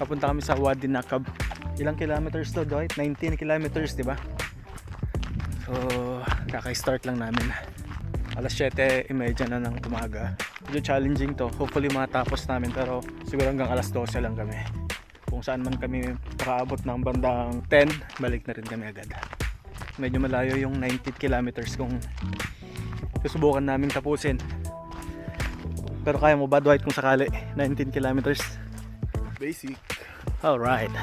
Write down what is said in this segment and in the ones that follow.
Papunta kami sa Wadi Nakab. Ilang kilometers to, Dwight? 19 kilometers, di ba? So, kaka-start lang namin. Alas 7:30 na ng umaga. Medyo challenging to. Hopefully matapos namin, pero siguro hanggang alas 12 lang kami. Kung saan man kami makaabot ng bandang 10, balik na rin kami agad. Medyo malayo yung 19 kilometers kung susubukan namin tapusin. Pero kaya mo ba, Dwight, kung sakali? 19 kilometers? Basic. Alright.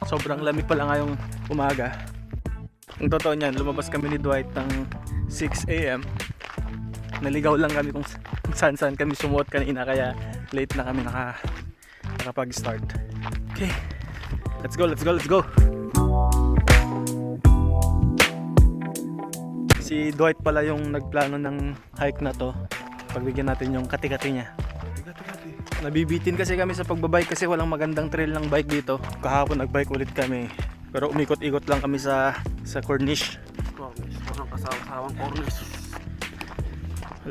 Sobrang lamig pala ngayong umaga. Ang totoo niyan, lumabas kami ni Dwight ng 6 AM. Naligaw lang kami kung saan kami sumuot kanina, kaya late na kami nakapag-start. Okay, let's go. Si Dwight pala yung nagplano ng hike na to. Pagbigyan natin yung kati-kati niya. Nabibitin kasi kami sa pagbabike kasi walang magandang trail ng bike dito. Kahapon nagbike ulit kami, pero umikot-ikot lang kami sa Corniche. Walang kasawang Corniche.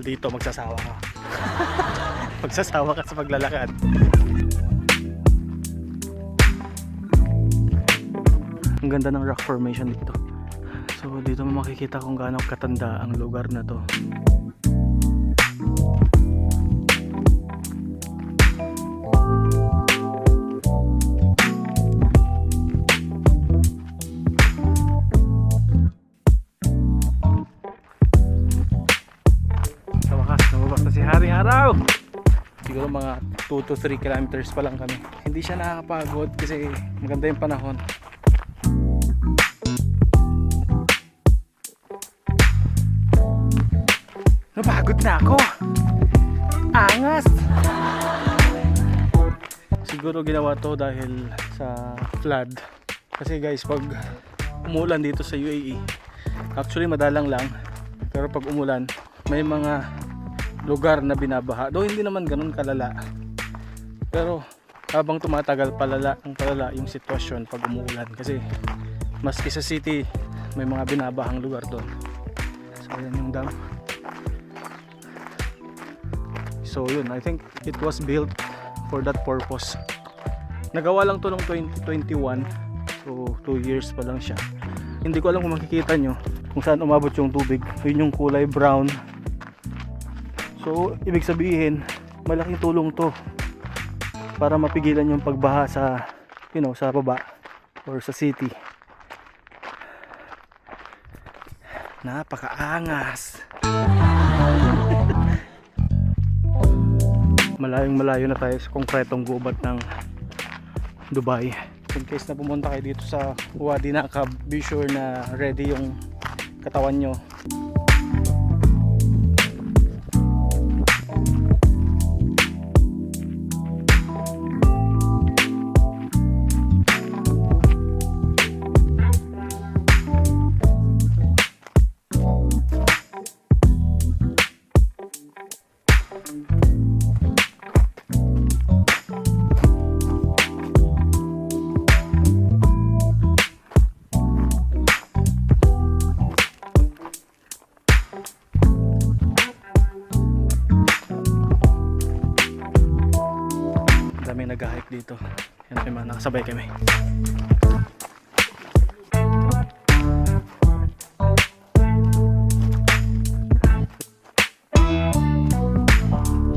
Dito magsasawa ka. Magsasawa ka sa paglalakad. Ang ganda ng rock formation dito. So dito mo makikita kung gaano katanda ang lugar na to. Sa wakas, nababas na si Haring Araw. Siguro mga 2 to 3 kilometers pa lang kami. Hindi siya nakakapagod kasi maganda yung panahon. Napagod na ako. Angas. Siguro ginawa to dahil sa flood. Kasi guys, pag umulan dito sa UAE, actually madalang lang, pero pag umulan may mga lugar na binabaha. Though hindi naman ganun kalala, pero habang tumatagal palala yung sitwasyon pag umuulan. Kasi maski sa city may mga binabahang lugar doon. So yan yung dam. So yun, I think it was built for that purpose. Nagawa lang to noong 2021. So 2 years pa lang siya. Hindi ko alam kung makikita nyo kung saan umabot yung tubig. Yun yung kulay brown. So ibig sabihin, malaking tulong to para mapigilan yung pagbaha sa, sa baba or sa city. Napakaangas. Malayong malayo na tayo sa konkretong gubat ng Dubai. In case na pumunta kayo dito sa Wadi Nakab, be sure na ready yung katawan nyo. Daming nag-hike dito. Yan, may mga nakasabay kami.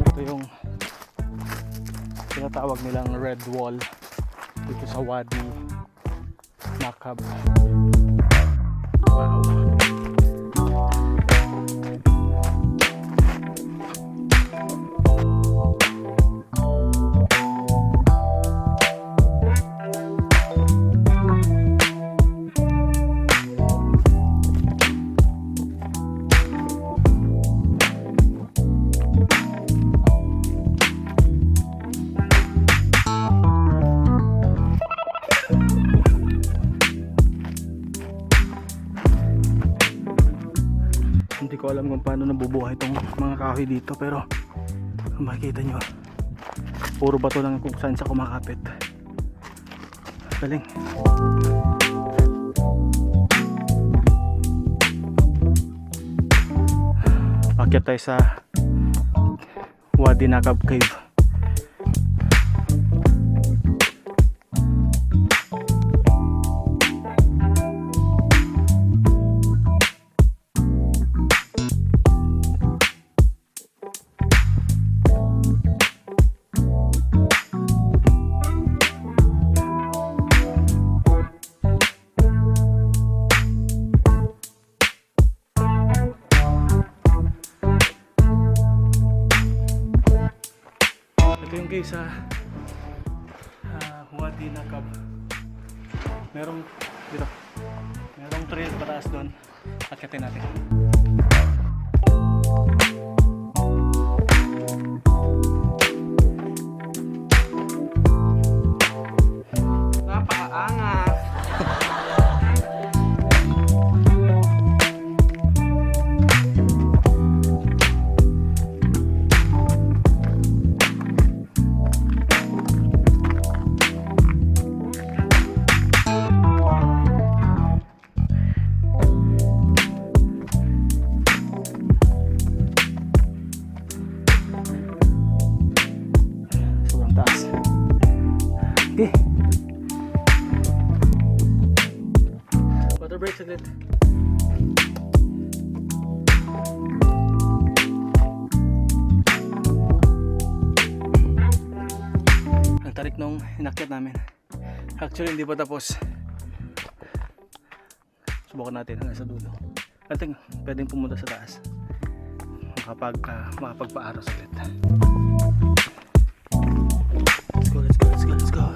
Ito yung tinatawag nilang Red Wall dito sa Wadi Nakab. Wow. Hindi ko alam kung paano nabubuhay itong mga kahoy dito, pero kung makikita nyo, puro bato lang kung saan sa kumakapit. Galing. Akyat tayo sa Wadi Nakab Cave. kami sa Wadi Nakab. Merong trail pataas doon. Akyatin natin. Napakaangas. Sobrang taas. Okay. Water break saglit. Ang tarik nung inakyat namin. Actually hindi pa tapos. Subukan natin hanggang sa dulo. I think pwedeng pumunta sa taas. Makapagpaaros ulit. Let's go.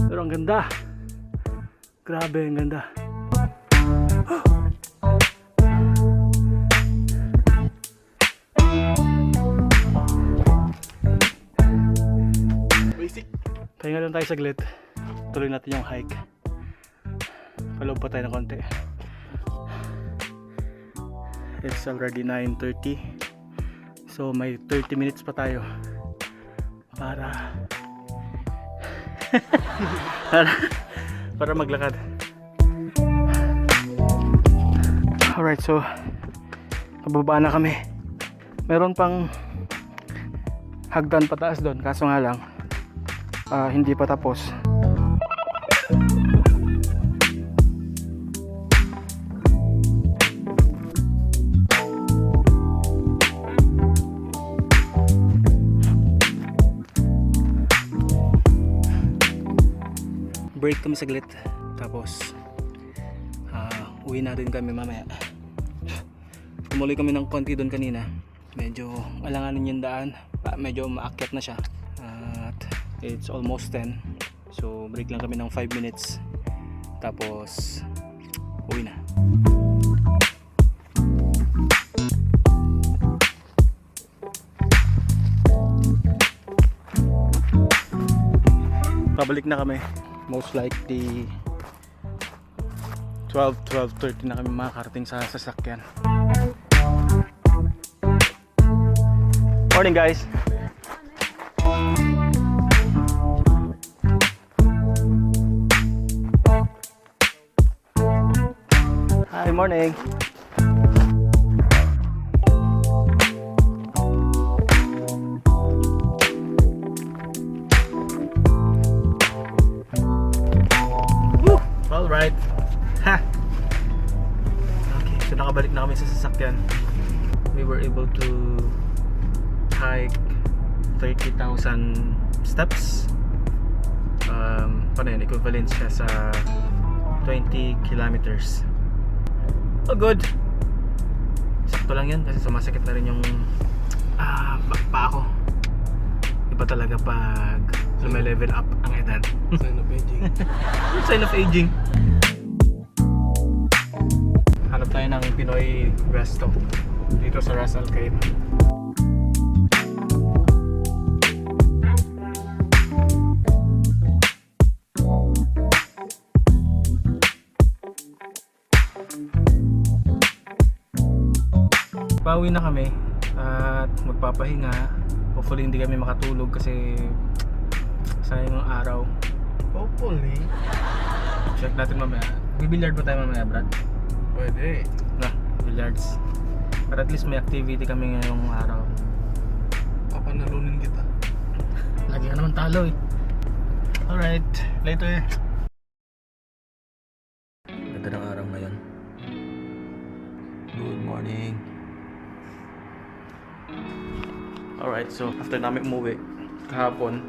Pero ang ganda. Grabe, ang ganda. Basic. Pahinga lang tayo saglit. Tuloy natin yung hike. Paloob pa tayo ng konti. It's already 9:30. So may 30 minutes pa tayo para para maglakad. Alright, so pababa na kami. Meron pang hagdan pataas doon, kaso nga lang hindi pa tapos. Break kami saglit, tapos uwi na rin kami mamaya. Tumuloy kami ng konti doon kanina, medyo alanganin yung daan, medyo maakyat na siya at it's almost 10, so break lang kami ng 5 minutes tapos uwi na. Pabalik na kami. Most likely 12:30 na kami makakarating sa sasakyan. Morning guys. Hi, morning. Alright. Ha. Okay, so nakabalik na kami sa sasakyan. We were able to hike 30,000 steps. Paano yun? Equivalent siya sa 20 kilometers. Oh, good. Sakto lang yan kasi sumasakit na rin yung pa ako. Iba talaga pag lume-level up ang edad. Sign of aging. Sign of aging. Hanap tayo ng Pinoy resto dito sa Ras Al Khaimah. Pauwi na kami at magpapahinga. Hopefully hindi kami makatulog kasi sayang ang araw. Hopefully. Check natin mamaya. Bibiliard ba tayo mamaya, Brad? Pwede. Na, billiards. But at least may activity kami ngayong araw. Papanalunin kita. Lagi ka naman talo eh. Alright, later. Ganda ng araw ngayon. Good morning. Alright, so after namin umuwi kahapon,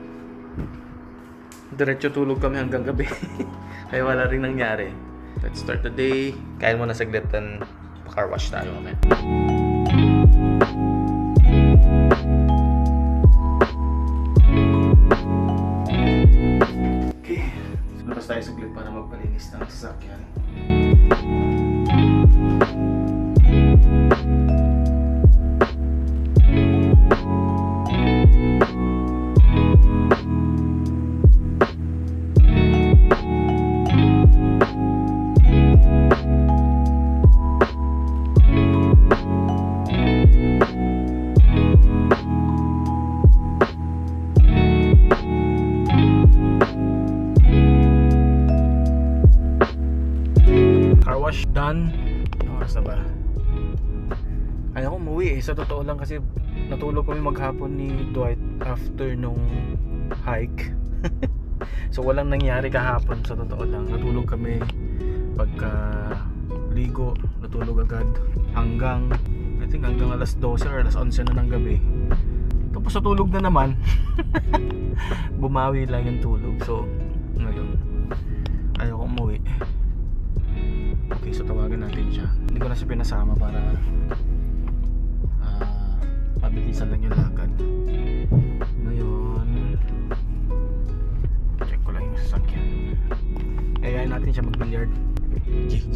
diretso tulog kami hanggang gabi. Kaya wala rin nangyari. Let's start the day. Kain muna saglit and car wash tayo. Okay? Okay. Labas tayo saglit para magpalinis ng sasakyan. Car wash done. Ano oras na ba? Ayaw ko umuwi eh. Sa totoo lang kasi natulog kami maghapon ni Dwight after nung hike. So walang nangyari kahapon sa totoo lang. Natulog kami pagka ligo. Natulog agad hanggang I think hanggang alas 12 or alas 11 na ng gabi. Tapos natulog na naman. Bumawi lang yung tulog. So ngayon ayaw ko umuwi. Okay, so tawagan natin siya. Hindi ko na siya pinasama para mabilisan lang yung lakad. Ngayon, check ko lang yung sasakyan. Ayayin natin siya mag-billiard. G.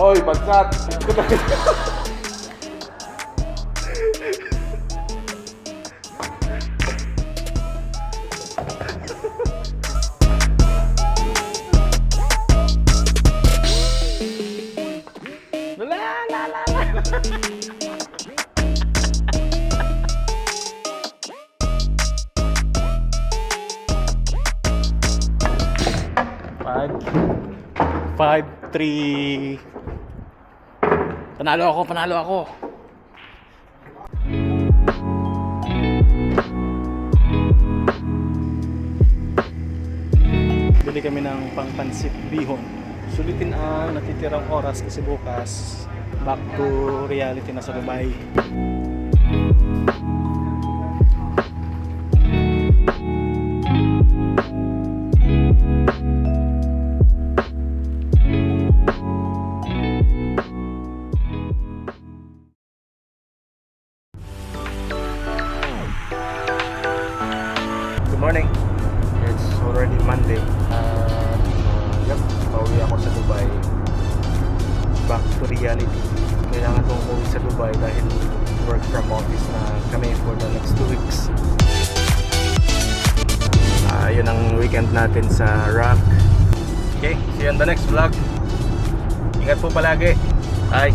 Hoy, bagsat! Five, 3. Panalo ako. Bili kami ng pangpansit bihon. Sulitin ang natitirang oras kasi bukas back to reality na sa Dubai. Good morning. It's already Monday. Yep, pauwi ako sa Dubai. Back to reality. Kailangan kong umuwi sa Dubai dahil work from office na kami for the next 2 weeks. Yun ang weekend natin sa Rock. Okay, see you on the next vlog. Ingat po palagi. Bye.